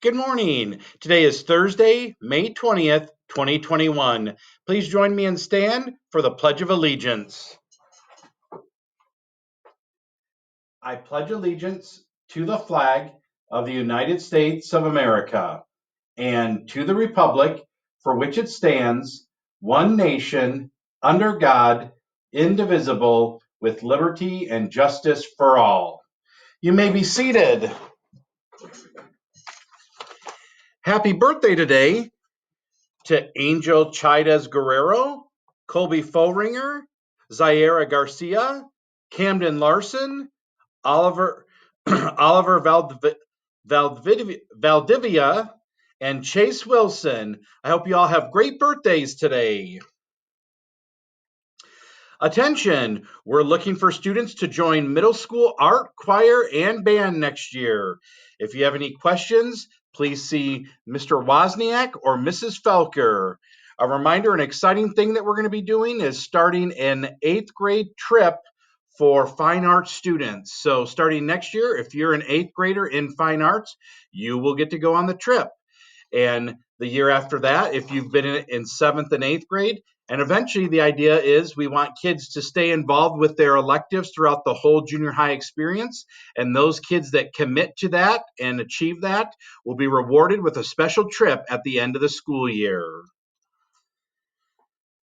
Good morning. Today is Thursday, May 20th, 2021. Please join me and stand for the Pledge of Allegiance. I pledge allegiance to the flag of the United States of America and to the republic for which it stands, one nation, under God, indivisible, with liberty and justice for all. You may be seated. Happy birthday today to Angel Chaidez Guerrero, Colby Fohringer, Zaira Garcia, Camden Larson, Oliver Oliver Valdivia, and Chase Wilson. I hope you all have great birthdays today. Attention, we're looking for students to join middle school art, choir, and band next year. If you have any questions, please see Mr. Wozniak or Mrs. Felker. A reminder, an exciting thing that we're going to be doing is starting an 8th grade trip for fine arts students. So starting next year, if you're an 8th grader in fine arts, you will get to go on the trip. And the year after that, if you've been in 7th and 8th grade, and eventually the idea is we want kids to stay involved with their electives throughout the whole junior high experience. And those kids that commit to that and achieve that will be rewarded with a special trip at the end of the school year.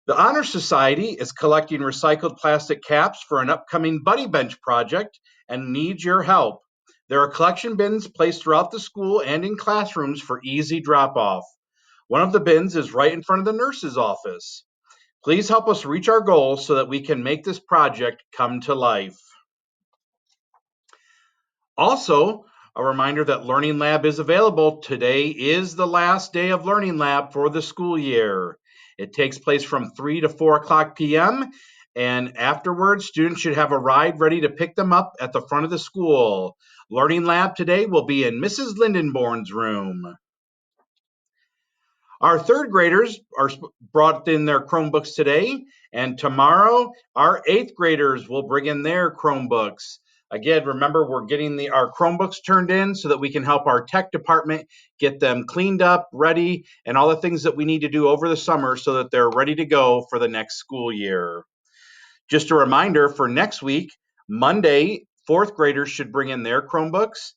The Honor Society is collecting recycled plastic caps for an upcoming Buddy Bench project and needs your help. There are collection bins placed throughout the school and in classrooms for easy drop-off. One of the bins is right in front of the nurse's office. Please help us reach our goals so that we can make this project come to life. Also, a reminder that Learning Lab is available. Today is the last day of Learning Lab for the school year. It takes place from 3 to 4 o'clock p.m. and afterwards, students should have a ride ready to pick them up at the front of the school. Learning Lab today will be in Mrs. Lindenborn's room. Our 3rd graders are brought in their Chromebooks today, and tomorrow our 8th graders will bring in their Chromebooks. Again, remember, we're getting our Chromebooks turned in so that we can help our tech department get them cleaned up, ready, and all the things that we need to do over the summer so that they're ready to go for the next school year. Just a reminder for next week, Monday, 4th graders should bring in their Chromebooks.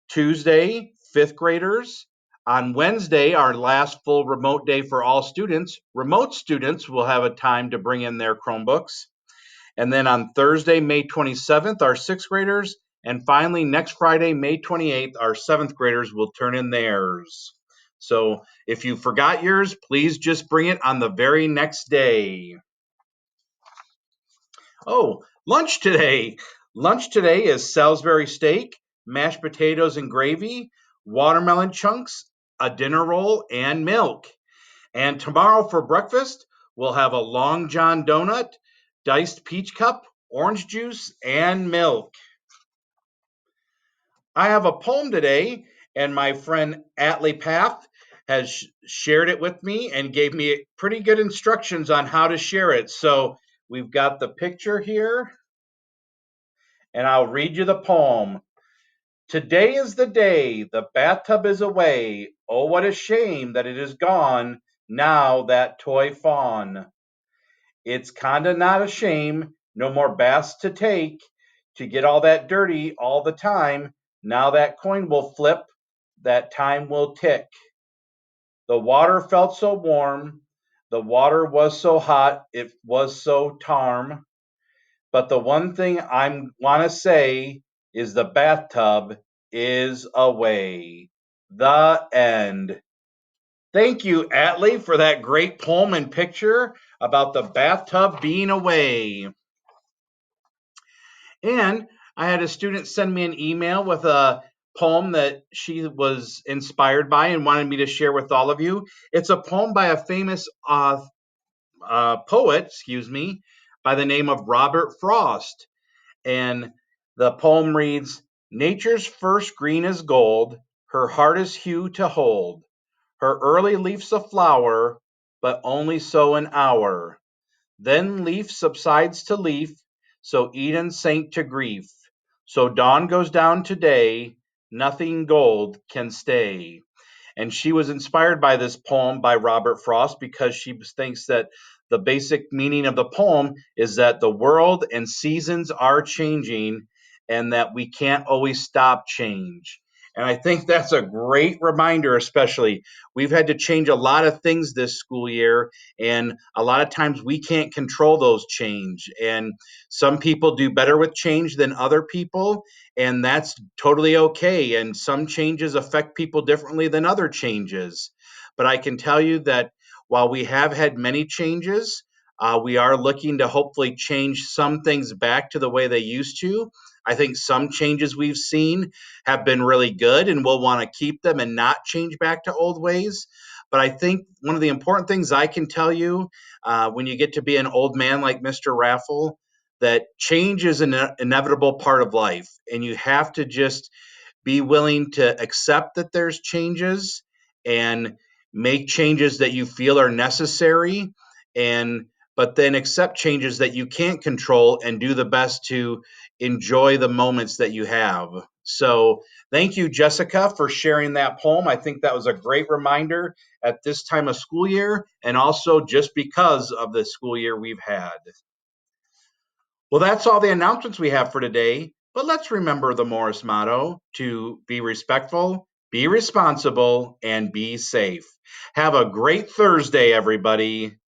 Tuesday, 5th graders. On Wednesday, our last full remote day for all students, remote students will have a time to bring in their Chromebooks. And then on Thursday, May 27th, our 6th graders. And finally, next Friday, May 28th, our 7th graders will turn in theirs. So if you forgot yours, please just bring it on the very next day. Oh, lunch today. Lunch today is Salisbury steak, mashed potatoes and gravy, watermelon chunks, a dinner roll, and milk. And tomorrow for breakfast, we'll have a Long John donut, diced peach cup, orange juice, and milk. I have a poem today, and my friend Atlee Path has shared it with me and gave me pretty good instructions on how to share it. So we've got the picture here, and I'll read you the poem. Today is the day, the bathtub is away. Oh, what a shame that it is gone, now that toy fawn. It's kinda not a shame, no more baths to take, to get all that dirty all the time. Now that coin will flip, that time will tick. The water felt so warm, the water was so hot, it was so tarm. But the one thing I want to say is the bathtub is away. The end. Thank you, Atlee, for that great poem and picture about the bathtub being away. And I had a student send me an email with a poem that she was inspired by and wanted me to share with all of you. It's a poem by a famous poet, by the name of Robert Frost. And the poem reads, Nature's first green is gold, her heart is hue to hold. Her early leaf's a flower, but only so an hour. Then leaf subsides to leaf, so Eden sank to grief. So dawn goes down to day, nothing gold can stay. And she was inspired by this poem by Robert Frost because she thinks that the basic meaning of the poem is that the world and seasons are changing and that we can't always stop change. And I think that's a great reminder, especially we've had to change a lot of things this school year, and a lot of times we can't control those change. And some people do better with change than other people, and that's totally okay. And some changes affect people differently than other changes. But I can tell you that while we have had many changes, we are looking to hopefully change some things back to the way they used to. I think some changes we've seen have been really good, and we'll want to keep them and not change back to old ways. But I think one of the important things I can tell you when you get to be an old man like Mr. Raffle, that change is an inevitable part of life, and you have to just be willing to accept that there's changes and make changes that you feel are necessary, and but then accept changes that you can't control and do the best to enjoy the moments that you have. So thank you, Jessica, for sharing that poem. I think that was a great reminder at this time of school year, and also just because of the school year we've had. Well, that's all the announcements we have for today. But let's remember the Morris motto to be respectful, be responsible, and be safe. Have a great Thursday, everybody.